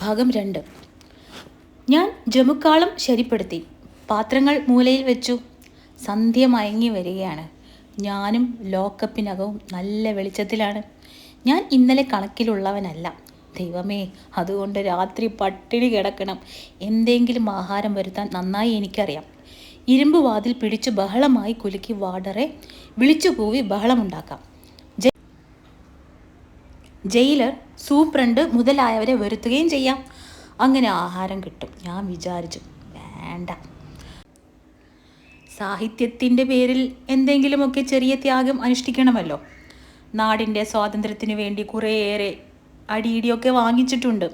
ഭാഗം 2. ഞാൻ ജമുക്കാളം ശരിപ്പെടുത്തി. പാത്രങ്ങൾ മൂലയിൽ വെച്ചു. സന്ധ്യ മയങ്ങി വരികയാണ്. ഞാനും ലോക്കപ്പിനകവും നല്ല വെളിച്ചത്തിലാണ്. ഞാൻ ഇന്നലെ കണക്കിലുള്ളവനല്ല. ദൈവമേ, അതുകൊണ്ട് രാത്രി പട്ടിണി കിടക്കണം. എന്തെങ്കിലും ആഹാരം വരുത്താൻ നന്നായി എനിക്കറിയാം. ഇരുമ്പ് വാതിൽ പിടിച്ചു ബഹളമായി കുലുക്കി വാർഡറെ വിളിച്ചു കൂവി ബഹളമുണ്ടാക്കാം. ജയിലർ, സൂപ്രണ്ട് മുതലായവരെ വരുത്തുകയും ചെയ്യാം. അങ്ങനെ ആഹാരം കിട്ടും. ഞാൻ വിചാരിച്ചു, വേണ്ട. സാഹിത്യത്തിൻ്റെ പേരിൽ എന്തെങ്കിലുമൊക്കെ ചെറിയ ത്യാഗം അനുഷ്ഠിക്കണമല്ലോ. നാടിൻ്റെ സ്വാതന്ത്ര്യത്തിന് വേണ്ടി കുറേയേറെ അടിയിടിയൊക്കെ വാങ്ങിച്ചിട്ടുണ്ട്.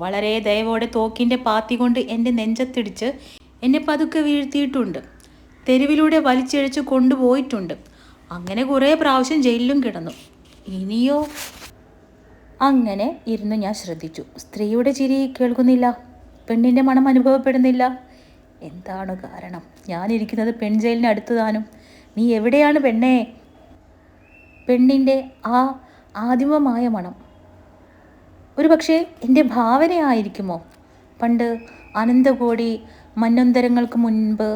വളരെ ദയവോടെ തോക്കിൻ്റെ പാത്തി കൊണ്ട് എൻ്റെ നെഞ്ചത്തിടിച്ച് എന്നെ പതുക്കെ വീഴ്ത്തിയിട്ടുണ്ട്. തെരുവിലൂടെ വലിച്ചിഴച്ച് കൊണ്ടുപോയിട്ടുണ്ട്. അങ്ങനെ കുറേ പ്രാവശ്യം ജയിലിലും കിടന്നു. ഇനിയോ? അങ്ങനെ ഇരുന്ന് ഞാൻ ശ്രദ്ധിച്ചു. സ്ത്രീയുടെ ചിരി കേൾക്കുന്നില്ല. പെണ്ണിൻ്റെ മണം അനുഭവപ്പെടുന്നില്ല. എന്താണ് കാരണം? ഞാനിരിക്കുന്നത് പെൺജയിലിന് അടുത്ത് താനും. നീ എവിടെയാണ് പെണ്ണേ? പെണ്ണിൻ്റെ ആ ആദിമമായ മണം ഒരു പക്ഷേ എൻ്റെ ഭാവനയായിരിക്കുമോ? പണ്ട് അനന്തകോടി മന്വന്തരങ്ങൾക്ക് മുൻപ്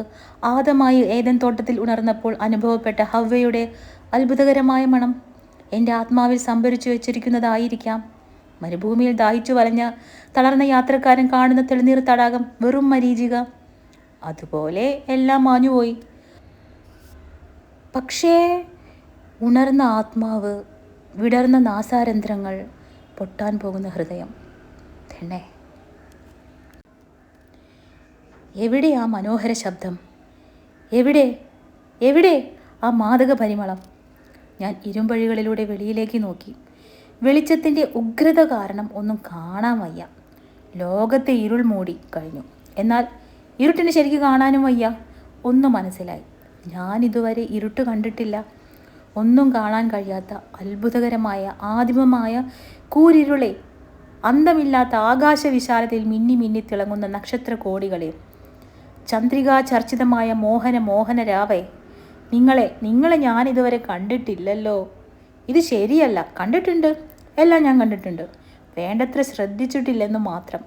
ആദമായി ഏദൻ തോട്ടത്തിൽ ഉണർന്നപ്പോൾ അനുഭവപ്പെട്ട ഹവ്വയുടെ അത്ഭുതകരമായ മണം എൻ്റെ ആത്മാവിൽ സംഭരിച്ചു വെച്ചിരിക്കുന്നതായിരിക്കാം. മരുഭൂമിയിൽ ദാഹിച്ചു വലഞ്ഞ തളർന്ന യാത്രക്കാരൻ കാണുന്ന തെളിനീർ തടാകം വെറും മരീചിക. അതുപോലെ എല്ലാം മാഞ്ഞുപോയി. പക്ഷേ ഉണർന്ന ആത്മാവ്, വിടർന്ന നാസാരന്ധ്രങ്ങൾ, പൊട്ടാൻ പോകുന്ന ഹൃദയം. തന്നെ എവിടെ ആ മനോഹര ശബ്ദം? എവിടെ എവിടെ ആ മാദക പരിമളം? ഞാൻ ഇരുമ്പഴികളിലൂടെ വെളിയിലേക്ക് നോക്കി. വെളിച്ചത്തിൻ്റെ ഉഗ്രത കാരണം ഒന്നും കാണാൻ വയ്യ. ലോകത്തെ ഇരുൾ മൂടി കഴിഞ്ഞു. എന്നാൽ ഇരുട്ടിന് ശരിക്കും കാണാനും വയ്യ. ഒന്ന് മനസ്സിലായി, ഞാനിതുവരെ ഇരുട്ട് കണ്ടിട്ടില്ല. ഒന്നും കാണാൻ കഴിയാത്ത അത്ഭുതകരമായ ആദിമമായ കൂരിരുളെ, അന്തമില്ലാത്ത ആകാശവിശാലതയിൽ മിന്നി മിന്നി തിളങ്ങുന്ന നക്ഷത്രകോടികളെ, ചന്ദ്രികാ ചർച്ചിതമായ മോഹനരാവേ, നിങ്ങളെ ഞാനിതുവരെ കണ്ടിട്ടില്ലല്ലോ. ഇത് ശരിയല്ല. കണ്ടിട്ടുണ്ട്, എല്ലാം ഞാൻ കണ്ടിട്ടുണ്ട്. വേണ്ടത്ര ശ്രദ്ധിച്ചിട്ടില്ലെന്ന് മാത്രം.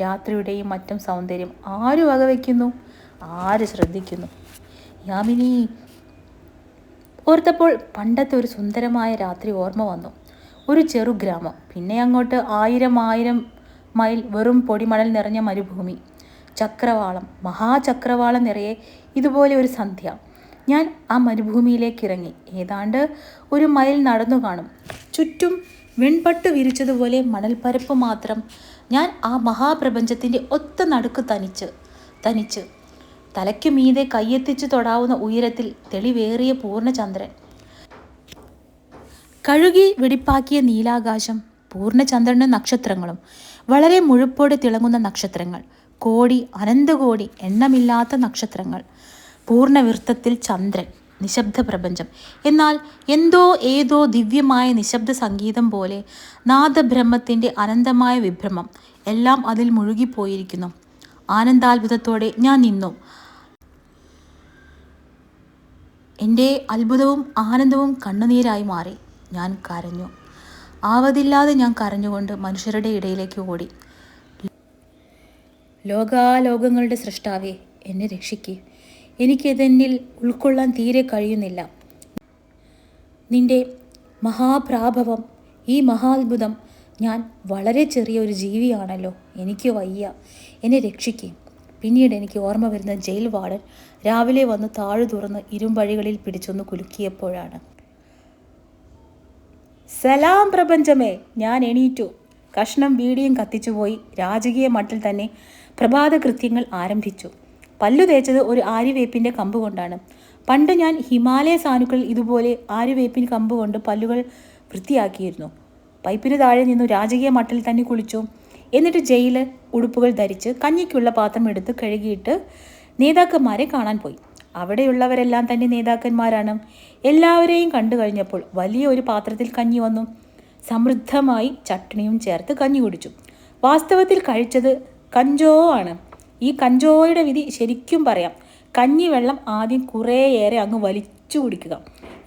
രാത്രിയുടെയും മറ്റും സൗന്ദര്യം ആര് വകവയ്ക്കുന്നു? ആര് ശ്രദ്ധിക്കുന്നു? യാമിനി ഓർത്തപ്പോൾ പണ്ടത്തെ ഒരു സുന്ദരമായ രാത്രി ഓർമ്മ വന്നു. ഒരു ചെറു ഗ്രാമം, പിന്നെ അങ്ങോട്ട് ആയിരം മൈൽ വെറും പൊടിമണൽ നിറഞ്ഞ മരുഭൂമി. ചക്രവാളം, മഹാചക്രവാളം നിറയെ ഇതുപോലെ ഒരു സന്ധ്യ. ഞാൻ ആ മരുഭൂമിയിലേക്ക് ഇറങ്ങി. ഏതാണ്ട് ഒരു മൈൽ നടന്നു കാണും. ചുറ്റും വെൺപട്ട് വിരിച്ചതുപോലെ മണൽപ്പരപ്പ് മാത്രം. ഞാൻ ആ മഹാപ്രപഞ്ചത്തിൻ്റെ ഒത്ത നടുക്ക് തനിച്ച് തലയ്ക്ക് മീതെ കയ്യെത്തിച്ചു തൊടാവുന്ന ഉയരത്തിൽ തെളിവേറിയ പൂർണ്ണചന്ദ്രൻ. കഴുകി വെടിപ്പാക്കിയ നീലാകാശം, പൂർണ്ണചന്ദ്രനും നക്ഷത്രങ്ങളും, വളരെ മുഴുപ്പോടെ തിളങ്ങുന്ന നക്ഷത്രങ്ങൾ, കോടി അനന്തകോടി എണ്ണമില്ലാത്ത നക്ഷത്രങ്ങൾ, പൂർണ്ണവൃത്തത്തിൽ ചന്ദ്രൻ, നിശബ്ദ പ്രപഞ്ചം. എന്നാൽ ഏതോ ദിവ്യമായ നിശബ്ദ സംഗീതം പോലെ നാദബ്രഹ്മത്തിൻ്റെ അനന്തമായ വിഭ്രമം. എല്ലാം അതിൽ മുഴുകിപ്പോയിരിക്കുന്നു. ആനന്ദാത്ഭുതത്തോടെ ഞാൻ നിന്നു. എൻ്റെ അത്ഭുതവും ആനന്ദവും കണ്ണുനീരായി മാറി. ഞാൻ കരഞ്ഞു. ആവതില്ലാതെ ഞാൻ കരഞ്ഞുകൊണ്ട് മനുഷ്യരുടെ ഇടയിലേക്ക് ഓടി. ലോകാലോകങ്ങളുടെ സൃഷ്ടാവേ, എന്നെ രക്ഷിക്കേ. എനിക്കിതെന്നിൽ ഉൾക്കൊള്ളാൻ തീരെ കഴിയുന്നില്ല. നിന്റെ മഹാപ്രാഭവം, ഈ മഹാത്ഭുതം. ഞാൻ വളരെ ചെറിയ ഒരു ജീവിയാണല്ലോ. എനിക്ക് വയ്യ. എന്നെ രക്ഷിക്കേ. പിന്നീട് എനിക്ക് ഓർമ്മ വരുന്ന ജയിൽ വാർഡൻ രാവിലെ വന്ന് താഴു തുറന്ന് ഇരുമ്പഴികളിൽ പിടിച്ചൊന്ന് കുലുക്കിയപ്പോഴാണ്. സലാം പ്രപഞ്ചമേ. ഞാൻ എണീറ്റു. കഷ്ണം ബീഡിയും കത്തിച്ചുപോയി. രാജകീയ മട്ടിൽ തന്നെ പ്രഭാത കൃത്യങ്ങൾ ആരംഭിച്ചു. പല്ലു തേച്ചത് ഒരു ആര്യവേപ്പിൻ്റെ കമ്പ് കൊണ്ടാണ്. പണ്ട് ഞാൻ ഹിമാലയ സാനുക്കളിൽ ഇതുപോലെ ആര്യവേപ്പിൻ കമ്പ് കൊണ്ട് പല്ലുകൾ വൃത്തിയാക്കിയിരുന്നു. പൈപ്പിന് താഴെ നിന്നു രാജകീയ മട്ടിൽ തന്നെ കുളിച്ചു. എന്നിട്ട് ജയില് ഉടുപ്പുകൾ ധരിച്ച് കഞ്ഞിക്കുള്ള പാത്രം എടുത്ത് കഴുകിയിട്ട് നേതാക്കന്മാരെ കാണാൻ പോയി. അവിടെയുള്ളവരെല്ലാം തന്നെ നേതാക്കന്മാരാണ്. എല്ലാവരെയും കണ്ടു കഴിഞ്ഞപ്പോൾ വലിയ ഒരു പാത്രത്തിൽ കഞ്ഞി വന്നു. സമൃദ്ധമായി ചട്നിയും ചേർത്ത് കഞ്ഞി കുടിച്ചു. വാസ്തവത്തിൽ കഴിച്ചത് കഞ്ചോ ആണ്. ഈ കഞ്ചോയുടെ വിധി ശരിക്കും പറയാം. കഞ്ഞിവെള്ളം ആദ്യം കുറേയേറെ അങ്ങ് വലിച്ചു കുടിക്കുക.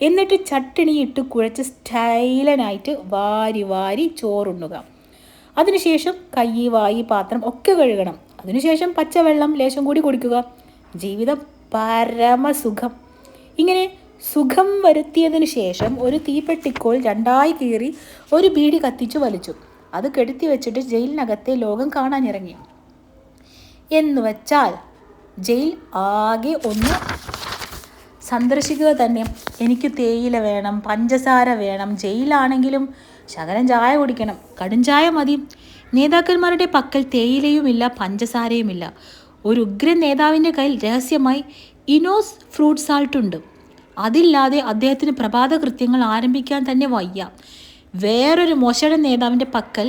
എന്നിട്ട് ചട്ടിണി ഇട്ട് കുഴച്ച് സ്റ്റൈലനായിട്ട് വാരി വാരി ചോറുണ്ണുക. അതിനുശേഷം കൈ, വായി, പാത്രം ഒക്കെ കഴുകണം. അതിനുശേഷം പച്ചവെള്ളം ലേശം കൂടി കുടിക്കുക. ജീവിതം പരമസുഖം. ഇങ്ങനെ സുഖം വരുത്തിയതിനു ശേഷം ഒരു തീപ്പെട്ടിക്കോൽ രണ്ടായി കീറി ഒരു ബീഡി കത്തിച്ചു വലിച്ചു. അത് കെടുത്തി വെച്ചിട്ട് ജയിലിനകത്തെ ലോകം കാണാനിറങ്ങി. എന്ന് വച്ചാൽ ജയിൽ ആകെ ഒന്ന് സന്ദർശിക്കുക തന്നെ. എനിക്ക് തേയില വേണം, പഞ്ചസാര വേണം, ജയിലാണെങ്കിലും ശകലം ചായ കുടിക്കണം, കടും ചായ മതി. നേതാക്കന്മാരുടെ പക്കൽ തേയിലയുമില്ല, പഞ്ചസാരയുമില്ല. ഒരു ഉഗ്രൻ നേതാവിൻ്റെ കയ്യിൽ രഹസ്യമായി ഇനോസ് ഫ്രൂട്ട് സാൾട്ട് ഉണ്ട്. അതില്ലാതെ അദ്ദേഹത്തിന് പ്രഭാത കൃത്യങ്ങൾ ആരംഭിക്കാൻ തന്നെ വയ്യ. വേറൊരു മോശം നേതാവിൻ്റെ പക്കൽ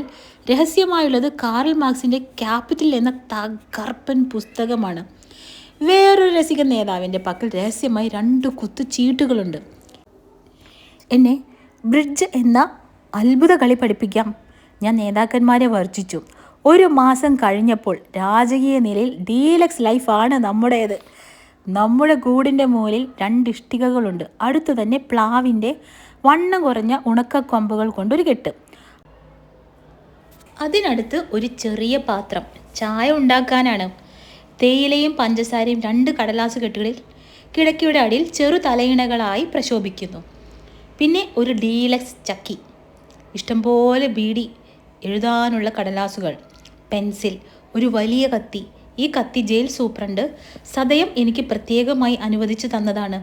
രഹസ്യമായുള്ളത് കാറൽ മാർക്സിൻ്റെ ക്യാപിറ്റൽ എന്ന തകർപ്പൻ പുസ്തകമാണ്. വേറൊരു രസിക നേതാവിൻ്റെ പക്കൽ രഹസ്യമായി 2 കുത്തുചീട്ടുകളുണ്ട്. എന്നെ ബ്രിഡ്ജ് എന്ന അത്ഭുത കളി പഠിപ്പിക്കാം. ഞാൻ നേതാക്കന്മാരെ വർജിച്ചു. 1 മാസം കഴിഞ്ഞപ്പോൾ രാജകീയ നിലയിൽ ഡീലക്സ് ലൈഫാണ് നമ്മുടേത്. നമ്മുടെ കൂടിൻ്റെ മുകളിൽ 2 ഇഷ്ടികകളുണ്ട്. അടുത്തു തന്നെ പ്ലാവിൻ്റെ വണ്ണം കുറഞ്ഞ ഉണക്കക്കൊമ്പുകൾ കൊണ്ടൊരു കെട്ട്. അതിനടുത്ത് ഒരു ചെറിയ പാത്രം ചായ ഉണ്ടാക്കാനാണ്. തേയിലയും പഞ്ചസാരയും 2 കടലാസ് കെട്ടുകളിൽ കിടക്കയുടെ അടിയിൽ ചെറു തലയിണകളായി പ്രശോഭിക്കുന്നു. പിന്നെ ഒരു ഡീലക്സ് ചക്കി, ഇഷ്ടംപോലെ ബീഡി, എഴുതാനുള്ള കടലാസുകൾ, പെൻസിൽ, ഒരു വലിയ കത്തി. ഈ കത്തി ജയിൽ സൂപ്രണ്ട് സദയം എനിക്ക് പ്രത്യേകമായി അനുവദിച്ചു തന്നതാണ്.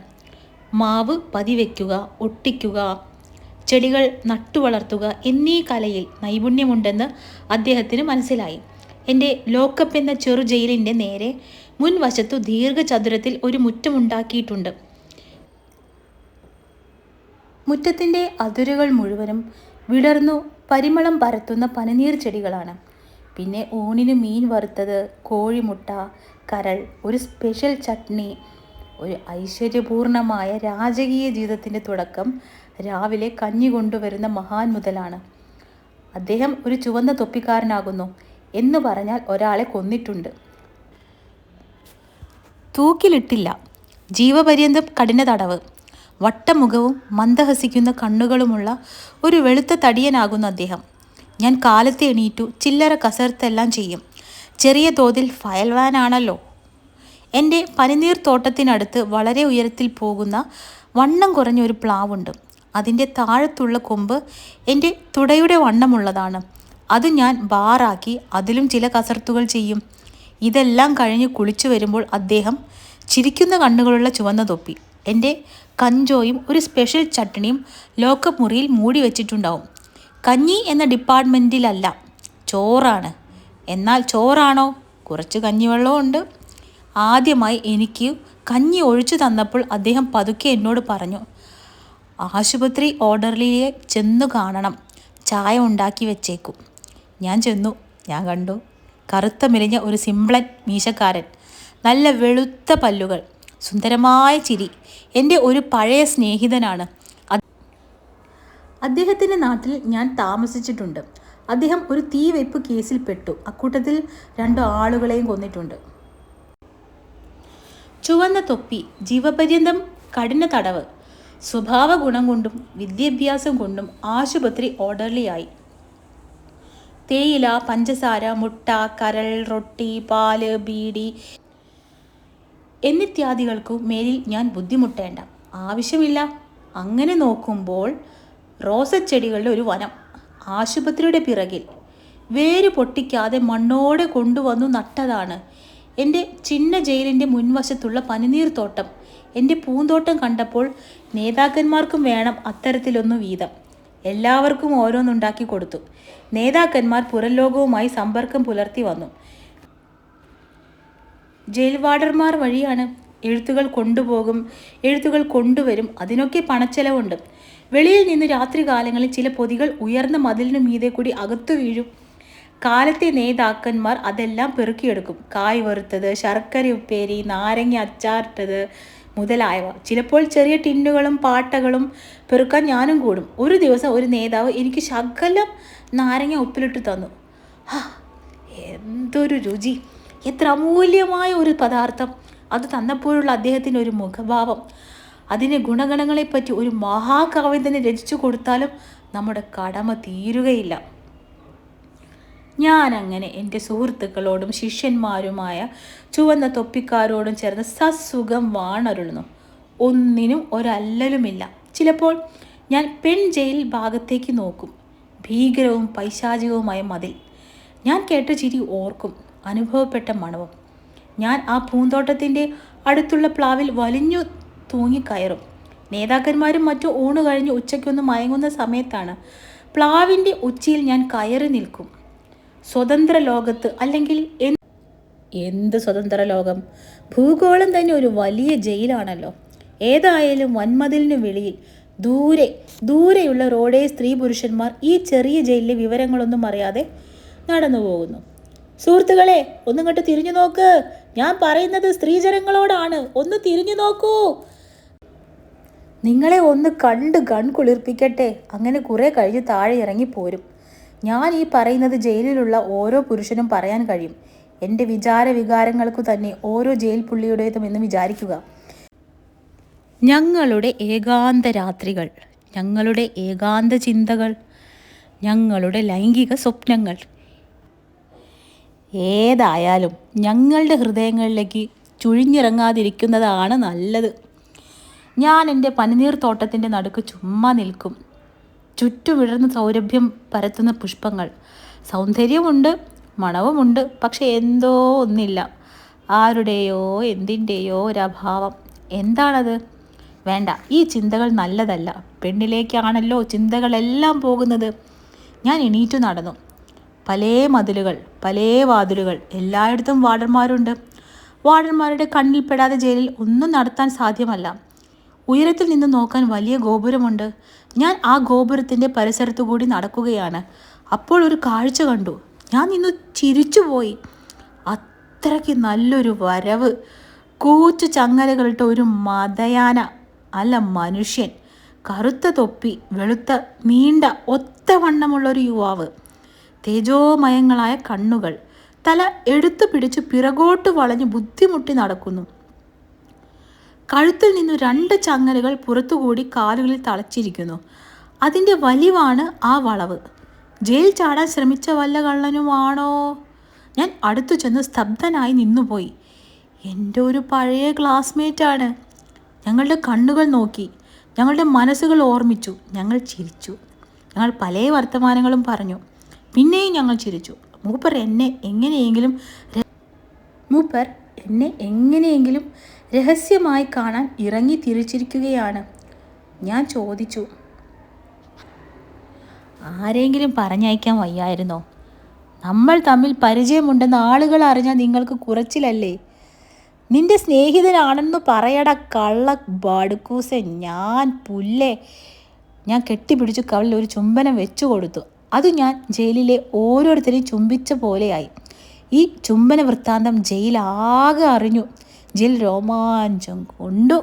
മാവ് പതിവയ്ക്കുക, ഒട്ടിക്കുക, ചെടികൾ നട്ടുവളർത്തുക എന്നീ കലയിൽ നൈപുണ്യമുണ്ടെന്ന് അദ്ദേഹത്തിന് മനസ്സിലായി. എൻ്റെ ലോക്കപ്പ് എന്ന ചെറു ജയിലിൻ്റെ നേരെ മുൻവശത്തു ദീർഘചതുരത്തിൽ ഒരു മുറ്റമുണ്ടാക്കിയിട്ടുണ്ട്. മുറ്റത്തിൻ്റെ അതിരുകൾ മുഴുവനും വിടർന്നു പരിമളം പരത്തുന്ന പനിനീർ ചെടികളാണ്. പിന്നെ ഊണിന് മീൻ വറുത്തത്, കോഴിമുട്ട, കരൾ, ഒരു സ്പെഷ്യൽ ചട്നി. ഒരു ഐശ്വര്യപൂർണമായ രാജകീയ ജീവിതത്തിൻ്റെ തുടക്കം രാവിലെ കഞ്ഞി കൊണ്ടുവരുന്ന മഹാൻ മുതലാണ്. അദ്ദേഹം ഒരു ചുവന്ന തൊപ്പിക്കാരനാകുന്നു എന്ന് പറഞ്ഞാൽ ഒരാളെ കൊന്നിട്ടുണ്ട്. തൂക്കിലിട്ടില്ല, ജീവപര്യന്തം കഠിന തടവ്. വട്ടമുഖവും മന്ദഹസിക്കുന്ന കണ്ണുകളുമുള്ള ഒരു വെളുത്ത തടിയനാകുന്നു അദ്ദേഹം. ഞാൻ കാലത്തെ എണീറ്റു ചില്ലറ കസർത്തെല്ലാം ചെയ്യും. ചെറിയ തോതിൽ ഫയൽ വാനാണല്ലോ. എൻ്റെ പനിനീർ തോട്ടത്തിനടുത്ത് വളരെ ഉയരത്തിൽ പോകുന്ന വണ്ണം കുറഞ്ഞ ഒരു പ്ലാവുണ്ട്. അതിൻ്റെ താഴത്തുള്ള കൊമ്പ് എൻ്റെ തുടയുടെ വണ്ണമുള്ളതാണ്. അത് ഞാൻ ബാറാക്കി അതിലും ചില കസർത്തുകൾ ചെയ്യും. ഇതെല്ലാം കഴിഞ്ഞ് കുളിച്ചു വരുമ്പോൾ അദ്ദേഹം ചിരിക്കുന്ന കണ്ണുകളുള്ള ചുവന്ന തൊപ്പി, എൻ്റെ കഞ്ചോയും ഒരു സ്പെഷ്യൽ ചട്നിയും ലോക്കപ്പ് മുറിയിൽ മൂടി വെച്ചിട്ടുണ്ടാവും. കഞ്ഞി എന്ന ഡിപ്പാർട്ട്മെൻറ്റിലല്ല, ചോറാണ്. എന്നാൽ ചോറാണോ? കുറച്ച് കഞ്ഞിവെള്ളവും ഉണ്ട്. ആദ്യമായി എനിക്ക് കഞ്ഞി ഒഴിച്ചു തന്നപ്പോൾ അദ്ദേഹം പതുക്കെ എന്നോട് പറഞ്ഞു, ആശുപത്രി ഓർഡർലിയെ ചെന്നു കാണണം, ചായ ഉണ്ടാക്കി വെച്ചേക്കും. ഞാൻ ചെന്നു. ഞാൻ കണ്ടു, കറുത്ത മെലിഞ്ഞ ഒരു സിംപ്ലൻ മീശക്കാരൻ, നല്ല വെളുത്ത പല്ലുകൾ, സുന്ദരമായ ചിരി. എൻ്റെ ഒരു പഴയ സ്നേഹിതനാണ്. അദ്ദേഹത്തിൻ്റെ നാട്ടിൽ ഞാൻ താമസിച്ചിട്ടുണ്ട്. അദ്ദേഹം ഒരു തീവെപ്പ് കേസിൽ പെട്ടു. അക്കൂട്ടത്തിൽ 2 ആളുകളെയും കൊന്നിട്ടുണ്ട്. ചുവന്ന തൊപ്പി, ജീവപര്യന്തം കഠിന തടവ്. സ്വഭാവ ഗുണം കൊണ്ടും വിദ്യാഭ്യാസം കൊണ്ടും ആശുപത്രി ഓർഡർലിയായി. തേയില, പഞ്ചസാര, മുട്ട, കരൾ, റൊട്ടി, പാല്, ബീഡി എന്നിത്യാദികൾക്കു മേലിൽ ഞാൻ ബുദ്ധിമുട്ടേണ്ട ആവശ്യമില്ല. അങ്ങനെ നോക്കുമ്പോൾ റോസച്ചെടികളുടെ ഒരു വനം ആശുപത്രിയുടെ പിറകിൽ. വേര് പൊട്ടിക്കാതെ മണ്ണോടെ കൊണ്ടുവന്നു നട്ടതാണ്. എൻ്റെ ചിന്ന ജയിലിൻ്റെ മുൻവശത്തുള്ള പനിനീർ തോട്ടം. എൻ്റെ പൂന്തോട്ടം കണ്ടപ്പോൾ നേതാക്കന്മാർക്കും വേണം അത്തരത്തിലൊന്നു വീതം. എല്ലാവർക്കും ഓരോന്നുണ്ടാക്കി കൊടുത്തു. നേതാക്കന്മാർ പുറം ലോകവുമായി സമ്പർക്കം പുലർത്തി വന്നു. ജയിൽ വാർഡർമാർ വഴിയാണ്. എഴുത്തുകൾ കൊണ്ടുപോകും, എഴുത്തുകൾ കൊണ്ടുവരും. അതിനൊക്കെ പണച്ചെലവുണ്ട്. വെളിയിൽ നിന്ന് രാത്രികാലങ്ങളിൽ ചില പൊതികൾ ഉയർന്ന മതിലിനു മീതെ കൂടി അകത്തു വീഴും. കാലത്തെ നേതാക്കന്മാർ അതെല്ലാം പെറുക്കിയെടുക്കും. കായ് വറുത്തത്, ശർക്കര ഉപ്പേരി, നാരങ്ങ അച്ചാറിട്ടത് മുതലായവ. ചിലപ്പോൾ ചെറിയ ടിന്നുകളും പാട്ടകളും പെറുക്കാൻ ഞാനും കൂടും. ഒരു ദിവസം ഒരു നേതാവ് എനിക്ക് ശകലം നാരങ്ങ ഉപ്പിലിട്ട് തന്നു. എന്തൊരു രുചി! എത്ര അമൂല്യമായ ഒരു പദാർത്ഥം! അത് തന്നപ്പോഴുള്ള അദ്ദേഹത്തിൻ്റെ ഒരു മുഖഭാവം, അതിൻ്റെ ഗുണഗണങ്ങളെപ്പറ്റി ഒരു മഹാകാവ്യം തന്നെ രചിച്ചു കൊടുത്താലും നമ്മുടെ കടമ തീരുകയില്ല. ഞാൻ അങ്ങനെ എൻ്റെ സുഹൃത്തുക്കളോടും ശിഷ്യന്മാരുമായ ചുവന്ന തൊപ്പിക്കാരോടും ചേർന്ന് സസുഖം വാണരുളുന്നു. ഒന്നിനും ഒരല്ലലുമില്ല. ചിലപ്പോൾ ഞാൻ പെൺ ജയിൽ ഭാഗത്തേക്ക് നോക്കും. ഭീകരവും പൈശാചികവുമായ മതിൽ. ഞാൻ കേട്ട ചിരി ഓർക്കും, അനുഭവപ്പെട്ട മണവും. ഞാൻ ആ പൂന്തോട്ടത്തിൻ്റെ അടുത്തുള്ള പ്ലാവിൽ വലിഞ്ഞു തൂങ്ങിക്കയറും. നേതാക്കന്മാരും മറ്റും ഊണ് കഴിഞ്ഞ് ഉച്ചയ്ക്കൊന്ന് മയങ്ങുന്ന സമയത്താണ് പ്ലാവിൻ്റെ ഉച്ചിയിൽ ഞാൻ കയറി നിൽക്കും. സ്വതന്ത്ര ലോകത്ത്, അല്ലെങ്കിൽ എന്ത് സ്വതന്ത്ര ലോകം? ഭൂഗോളം തന്നെ ഒരു വലിയ ജയിലാണല്ലോ. ഏതായാലും വൻമതിലിനു വെളിയിൽ ദൂരെയുള്ള റോഡേ സ്ത്രീ പുരുഷന്മാർ ഈ ചെറിയ ജയിലിലെ വിവരങ്ങളൊന്നും അറിയാതെ നടന്നു പോകുന്നു. സുഹൃത്തുക്കളെ, ഒന്നിങ്ങോട്ട് തിരിഞ്ഞു നോക്ക്. ഞാൻ പറയുന്നത് സ്ത്രീജനങ്ങളോടാണ്. ഒന്ന് തിരിഞ്ഞു നോക്കൂ. നിങ്ങളെ ഒന്ന് കണ്ട് കൺകുളിർപ്പിക്കട്ടെ. അങ്ങനെ കുറെ കഴിഞ്ഞ് താഴെ ഇറങ്ങിപ്പോരും. ഞാൻ ഈ പറയുന്നത് ജയിലിലുള്ള ഓരോ പുരുഷനും പറയാൻ കഴിയും. എൻ്റെ വികാരങ്ങൾക്കു തന്നെ ഓരോ ജയിൽ പുള്ളിയുടേതും എന്ന് വിചാരിക്കുക. ഞങ്ങളുടെ ഏകാന്ത രാത്രികൾ, ഞങ്ങളുടെ ഏകാന്ത ചിന്തകൾ, ഞങ്ങളുടെ ലൈംഗിക സ്വപ്നങ്ങൾ, ഏതായാലും ഞങ്ങളുടെ ഹൃദയങ്ങളിലേക്ക് ചുഴിഞ്ഞിറങ്ങാതിരിക്കുന്നതാണ് നല്ലത്. ഞാൻ എൻ്റെ പനിനീർത്തോട്ടത്തിൻ്റെ നടുക്ക് ചുമ്മാ നിൽക്കും. ചുറ്റുവിടർന്ന് സൗരഭ്യം പരത്തുന്ന പുഷ്പങ്ങൾ. സൗന്ദര്യമുണ്ട്, മണവുമുണ്ട്, പക്ഷെ എന്തോ ഒന്നില്ല. ആരുടെയോ എന്തിൻ്റെയോ ഒരഭാവം. എന്താണത്? വേണ്ട, ഈ ചിന്തകൾ നല്ലതല്ല. പെണ്ണിലേക്കാണല്ലോ ചിന്തകളെല്ലാം പോകുന്നത്. ഞാൻ എണീറ്റു നടന്നു. പലേ മതിലുകൾ, പലേ വാതിലുകൾ, എല്ലായിടത്തും വാർഡന്മാരുണ്ട്. വാർഡന്മാരുടെ കണ്ണിൽപ്പെടാതെ ജയിലിൽ ഒന്നും നടത്താൻ സാധ്യമല്ല. ഉയരത്തിൽ നിന്ന് നോക്കാൻ വലിയ ഗോപുരമുണ്ട്. ഞാൻ ആ ഗോപുരത്തിൻ്റെ പരിസരത്തുകൂടി നടക്കുകയാണ്. അപ്പോൾ ഒരു കാഴ്ച കണ്ടു. ഞാൻ നിന്ന് ചിരിച്ചുപോയി. അത്രയ്ക്ക് നല്ലൊരു വരവ്. കൂച്ചു ചങ്ങലകളിട്ട ഒരു മതയാന, അല്ല മനുഷ്യൻ. കറുത്ത തൊപ്പി, വെളുത്ത നീണ്ട ഒത്തവണ്ണമുള്ളൊരു യുവാവ്. തേജോമയങ്ങളായ കണ്ണുകൾ. തല എടുത്തു പിടിച്ച് പിറകോട്ട് വളഞ്ഞ് ബുദ്ധിമുട്ടി നടക്കുന്നു. കഴുത്തിൽ നിന്നു 2 ചങ്ങലകൾ പുറത്തുകൂടി കാലുകളിൽ തളച്ചിരിക്കുന്നു. അതിൻ്റെ വലിവാണ് ആ വളവ്. ജയിൽ ചാടാൻ ശ്രമിച്ച വല്ല കള്ളനുമാണോ? ഞാൻ അടുത്തു ചെന്ന് സ്തബ്ധനായി നിന്നുപോയി. എൻ്റെ ഒരു പഴയ ക്ലാസ്മേറ്റാണ്. ഞങ്ങളുടെ കണ്ണുകൾ നോക്കി, ഞങ്ങളുടെ മനസ്സുകൾ ഓർമ്മിച്ചു. ഞങ്ങൾ ചിരിച്ചു. ഞങ്ങൾ പല വർത്തമാനങ്ങളും പറഞ്ഞു. പിന്നെയും ഞങ്ങൾ ചിരിച്ചു. മൂപ്പർ എന്നെ എങ്ങനെയെങ്കിലും രഹസ്യമായി കാണാൻ ഇറങ്ങി തിരിച്ചിരിക്കുകയാണ്. ഞാൻ ചോദിച്ചു, ആരെങ്കിലും പറഞ്ഞയക്കാൻ വയ്യായിരുന്നോ? നമ്മൾ തമ്മിൽ പരിചയമുണ്ടെന്ന് ആളുകൾ അറിഞ്ഞാൽ നിങ്ങൾക്ക് കുറച്ചിലല്ലേ? നിന്റെ സ്നേഹിതനാണെന്ന് പറയട കള്ള ബടുക്കൂസെ. ഞാൻ പുല്ലേ. ഞാൻ കെട്ടിപ്പിടിച്ചു കവളിൽ ഒരു ചുംബനം വെച്ചു കൊടുത്തു. അത് ഞാൻ ജയിലിലെ ഓരോരുത്തരെയും ചുംബിച്ച പോലെയായി. ഈ ചുംബന വൃത്താന്തം ജയിലാകെ അറിഞ്ഞു. ജയിൽ രോമാഞ്ചം കൊണ്ടു.